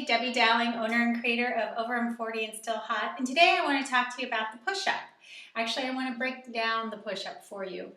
everybody, Debbie Dowling, owner and creator of Over I'm 40 and Still Hot. And today I want to talk to you about the push-up. Actually, I want to break down the push-up for you.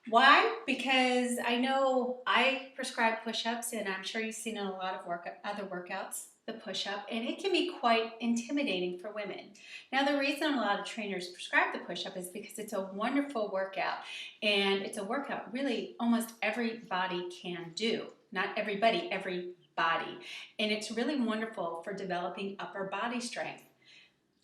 Why? Because I know I prescribe push-ups, and I'm sure you've seen in a lot of other workouts, the push-up, and it can be quite intimidating for women. Now, the reason a lot of trainers prescribe the push-up is because it's a wonderful workout, and it's a workout really almost everybody can do. Not everybody, every body. And it's really wonderful for developing upper body strength.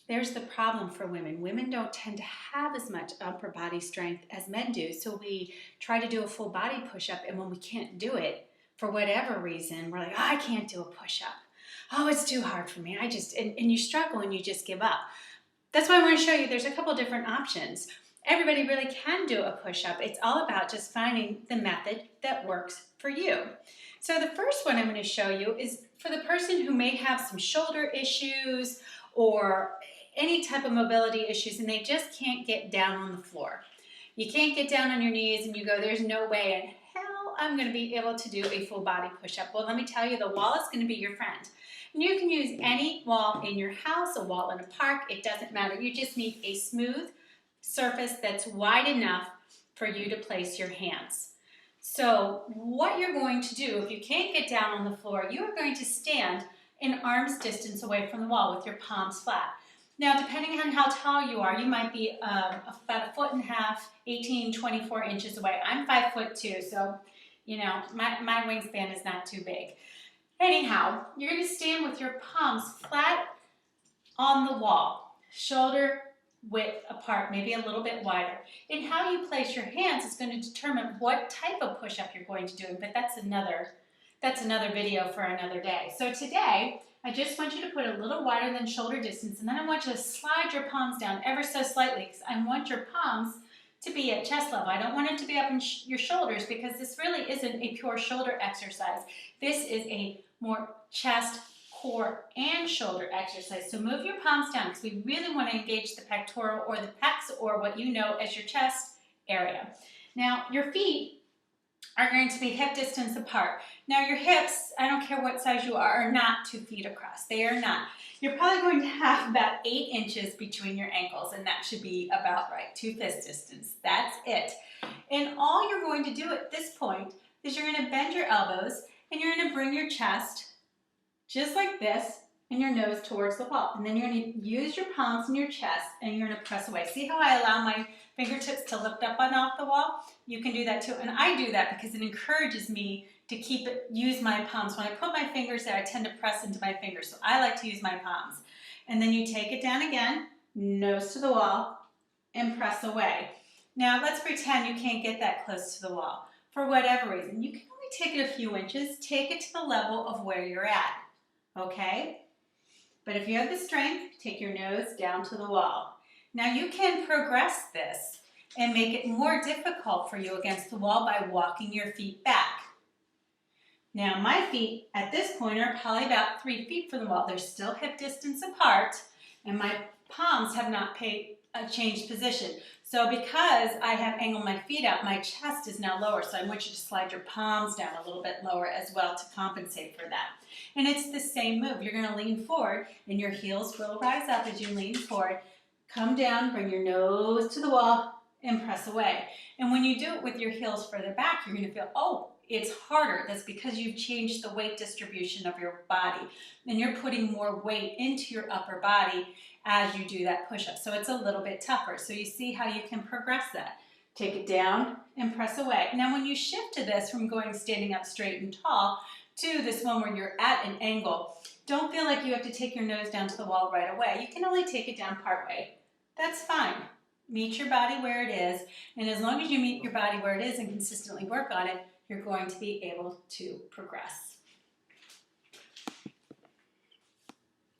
There's the problem for women. Women don't tend to have as much upper body strength as men do, so we try to do a full body push-up, and when we can't do it, for whatever reason, we're like, oh, I can't do a push-up. Oh, it's too hard for me. And you struggle and you just give up. That's why I want to show you there's a couple different options. Everybody really can do a push-up. It's all about just finding the method that works for you. So the first one I'm going to show you is for the person who may have some shoulder issues or any type of mobility issues and they just can't get down on the floor. You can't get down on your knees and you go, there's no way in hell I'm going to be able to do a full body push-up. Well, let me tell you, the wall is going to be your friend. And you can use any wall in your house, a wall in a park, it doesn't matter. You just need a smooth surface that's wide enough for you to place your hands. So what you're going to do, if you can't get down on the floor, you are going to stand an arm's distance away from the wall with your palms flat. Now, depending on how tall you are, you might be about 1.5 feet, 18, 24 inches away. I'm 5'2", so, you know, my wingspan is not too big. Anyhow, you're going to stand with your palms flat on the wall, shoulder width apart, maybe a little bit wider. And how you place your hands is going to determine what type of push-up you're going to do, but that's another video for another day. So today, I just want you to put a little wider than shoulder distance, and then I want you to slide your palms down ever so slightly because I want your palms to be at chest level. I don't want it to be up in your shoulders because this really isn't a pure shoulder exercise. This is a more chest, core, and shoulder exercise. So move your palms down because we really want to engage the pectoral or the pecs or what you know as your chest area. Now, your feet are going to be hip distance apart. Now your hips, I don't care what size you are not 2 feet across. They are not. You're probably going to have about 8 inches between your ankles, and that should be about right, 2 fist distance. That's it. And all you're going to do at this point is you're going to bend your elbows, and you're going to bring your chest just like this, and your nose towards the wall. And then you're going to use your palms in your chest, and you're going to press away. See how I allow my fingertips to lift up and off the wall? You can do that too. And I do that because it encourages me to use my palms. When I put my fingers there, I tend to press into my fingers. So I like to use my palms. And then you take it down again, nose to the wall, and press away. Now let's pretend you can't get that close to the wall. For whatever reason, you can only take it a few inches. Take it to the level of where you're at. Okay? But if you have the strength, take your nose down to the wall. Now you can progress this and make it more difficult for you against the wall by walking your feet back. Now my feet at this point are probably about 3 feet from the wall. They're still hip distance apart, and my palms have not changed position. So because I have angled my feet out, my chest is now lower. So I want you to slide your palms down a little bit lower as well to compensate for that. And it's the same move. You're going to lean forward, and your heels will rise up as you lean forward. Come down, bring your nose to the wall, and press away. And when you do it with your heels further back, you're going to feel, oh, it's harder. That's because you've changed the weight distribution of your body. And you're putting more weight into your upper body as you do that push-up. So it's a little bit tougher. So you see how you can progress that. Take it down and press away. Now when you shift to this from going standing up straight and tall to this one where you're at an angle, don't feel like you have to take your nose down to the wall right away. You can only take it down part way. That's fine. Meet your body where it is, and as long as you meet your body where it is and consistently work on it, you're going to be able to progress.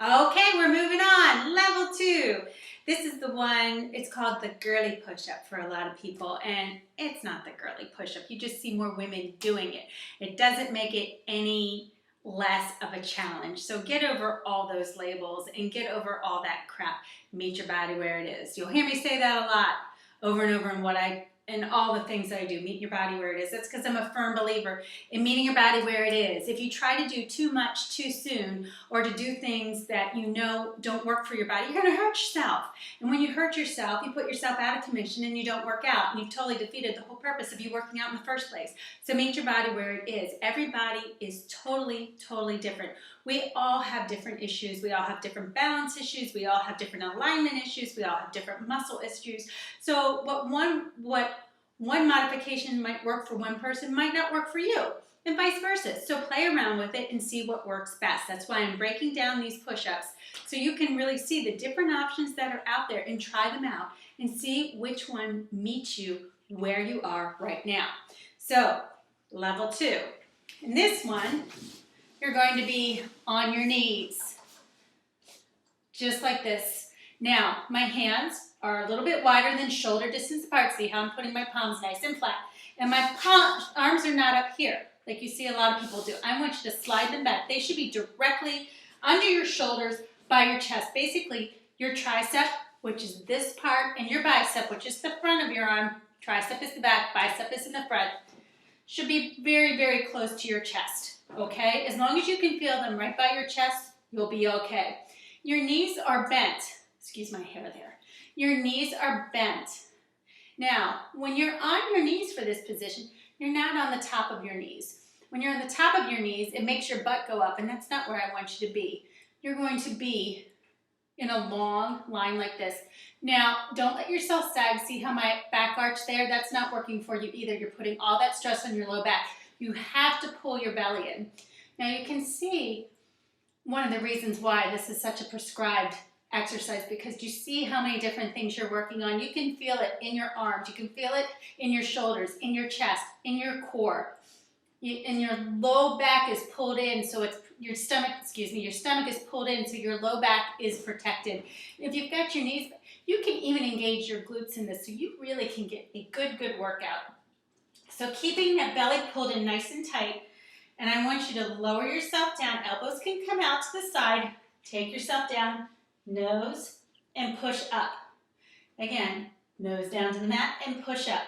Okay, we're moving on. Level 2. This is the one, it's called the girly push-up for a lot of people, and it's not the girly push-up. You just see more women doing it. It doesn't make it any less of a challenge. So get over all those labels and get over all that crap. Meet your body where it is. You'll hear me say that a lot over and over in what I and all the things that I do, meet your body where it is. That's because I'm a firm believer in meeting your body where it is. If you try to do too much too soon, or to do things that you know don't work for your body, you're going to hurt yourself. And when you hurt yourself, you put yourself out of commission and you don't work out. And you've totally defeated the whole purpose of you working out in the first place. So meet your body where it is. Everybody is totally, totally different. We all have different issues. We all have different balance issues. We all have different alignment issues. We all have different muscle issues. So what one modification might work for one person might not work for you, and vice versa. So play around with it and see what works best. That's why I'm breaking down these push-ups so you can really see the different options that are out there and try them out and see which one meets you where you are right now. So level 2. In this one, you're going to be on your knees, just like this. Now, my hands are a little bit wider than shoulder distance apart. See how I'm putting my palms nice and flat. And my arms are not up here, like you see a lot of people do. I want you to slide them back. They should be directly under your shoulders by your chest. Basically, your tricep, which is this part, and your bicep, which is the front of your arm. Tricep is the back, bicep is in the front. Should be very, very close to your chest, okay? As long as you can feel them right by your chest, you'll be okay. Your knees are bent. Excuse my hair there. Your knees are bent. Now, when you're on your knees for this position, you're not on the top of your knees. When you're on the top of your knees, it makes your butt go up, and that's not where I want you to be. You're going to be in a long line like this. Now, don't let yourself sag. See how my back arch there? That's not working for you either. You're putting all that stress on your low back. You have to pull your belly in. Now, you can see one of the reasons why this is such a prescribed exercise, because you see how many different things you're working on. You can feel it in your arms. You can feel it in your shoulders, in your chest, in your core. And your low back is pulled in, so it's your stomach is pulled in, so your low back is protected. If you've got your knees, you can even engage your glutes in this, so you really can get a good workout. So keeping that belly pulled in nice and tight, and I want you to lower yourself down. Elbows can come out to the side. Take yourself down, nose, and push up. Again, nose down to the mat and push up.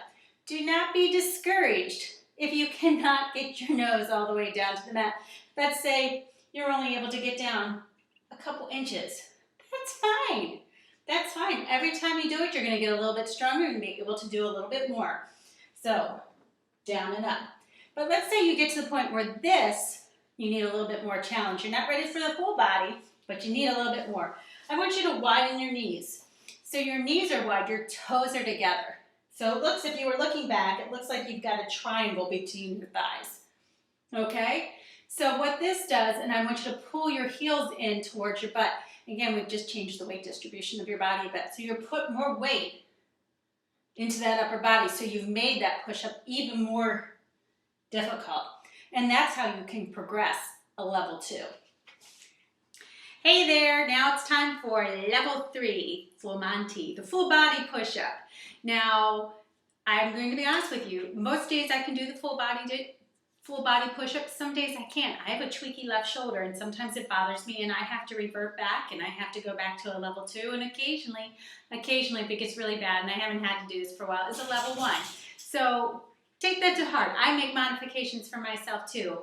Do not be discouraged if you cannot get your nose all the way down to the mat. Let's say you're only able to get down a couple inches. That's fine. That's fine. Every time you do it, you're going to get a little bit stronger and be able to do a little bit more. So, down and up. But let's say you get to the point where you need a little bit more challenge. You're not ready for the full body, but you need a little bit more. I want you to widen your knees. So your knees are wide, your toes are together. So it looks, if you were looking back, it looks like you've got a triangle between your thighs. Okay? So what this does, and I want you to pull your heels in towards your butt. Again, we've just changed the weight distribution of your body a bit. So you're put more weight into that upper body. So you've made that push-up even more difficult. And that's how you can progress a level 2. Hey there, now it's time for level 3, Full Monty, the full body push-up. Now, I'm going to be honest with you. Most days I can do the full body push-up. Some days I can't. I have a tweaky left shoulder, and sometimes it bothers me, and I have to revert back, and I have to go back to a level 2. And occasionally, if it gets really bad, and I haven't had to do this for a while, it's a level 1. So take that to heart. I make modifications for myself too.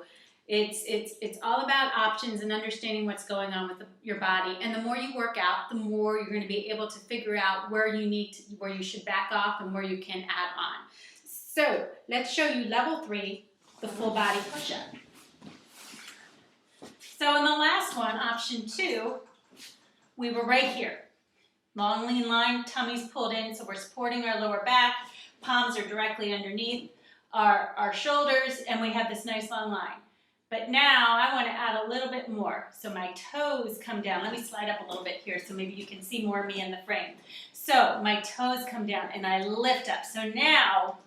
It's all about options and understanding what's going on with your body. And the more you work out, the more you're going to be able to figure out where you should back off and where you can add on. So let's show you level 3, the full body push-up. So in the last one, option 2, we were right here. Long lean line, tummy's pulled in, so we're supporting our lower back. Palms are directly underneath our shoulders, and we have this nice long line. But now I want to add a little bit more. So my toes come down. Let me slide up a little bit here so maybe you can see more of me in the frame. So my toes come down and I lift up. So now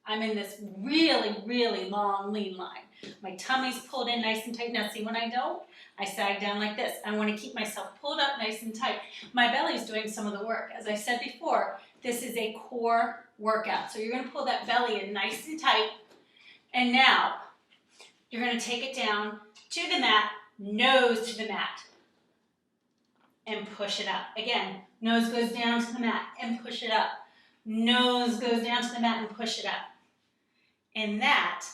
I'm in this really, really long lean line. My tummy's pulled in nice and tight. Now see, when I don't, I sag down like this. I want to keep myself pulled up nice and tight. My belly's doing some of the work. As I said before, this is a core workout. So you're going to pull that belly in nice and tight. And now you're going to take it down to the mat, nose to the mat, and push it up. Again, nose goes down to the mat and push it up. nose goes down to the mat and push it up. And that,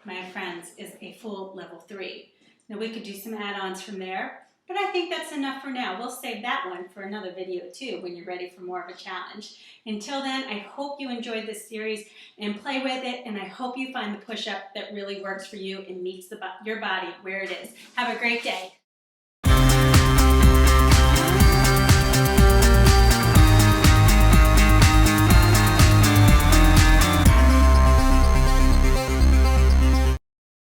my friends, is a full level 3. Now we could do some add-ons from there, but I think that's enough for now. We'll save that one for another video too when you're ready for more of a challenge. Until then, I hope you enjoyed this series and play with it, and I hope you find the push-up that really works for you and meets your body where it is. Have a great day.